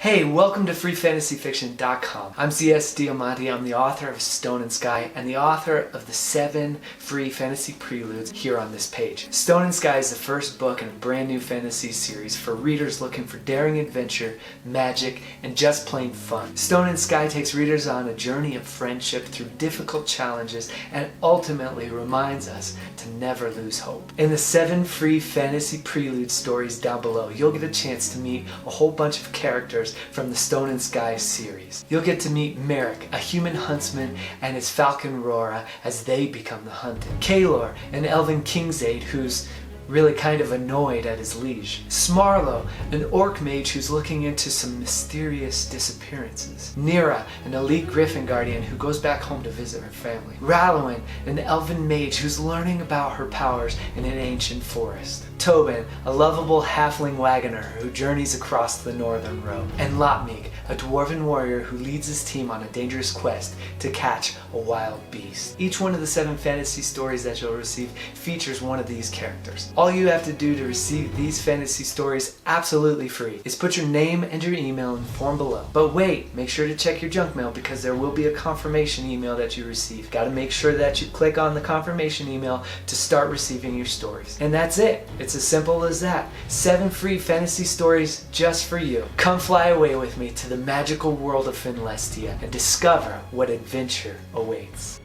Hey, welcome to freefantasyfiction.com. I'm C.S. Diamante. I'm the author of Stone and Sky and the author of the 7 free fantasy preludes here on this page. Stone and Sky is the first book in a brand new fantasy series for readers looking for daring adventure, magic, and just plain fun. Stone and Sky takes readers on a journey of friendship through difficult challenges and ultimately reminds us to never lose hope. In the 7 free fantasy prelude stories down below, you'll get a chance to meet a whole bunch of characters from the Stone and Sky series. You'll get to meet Merrick, a human huntsman, and his falcon Rora as they become the hunted. Kaelor, an elven kingsaid who's really kind of annoyed at his liege. Smarlow, an orc mage who's looking into some mysterious disappearances. Nira, an elite griffin guardian who goes back home to visit her family. Ralwyn, an elven mage who's learning about her powers in an ancient forest. Tobin, a lovable halfling wagoner who journeys across the northern road. And Lotmig, a dwarven warrior who leads his team on a dangerous quest to catch a wild beast. Each one of the 7 fantasy stories that you'll receive features one of these characters. All you have to do to receive these fantasy stories absolutely free is put your name and your email in the form below. But wait, make sure to check your junk mail because there will be a confirmation email that you receive. Gotta make sure that you click on the confirmation email to start receiving your stories. And that's it. It's as simple as that. 7 free fantasy stories just for you. Come fly away with me to the magical world of Finlestia and discover what adventure awaits.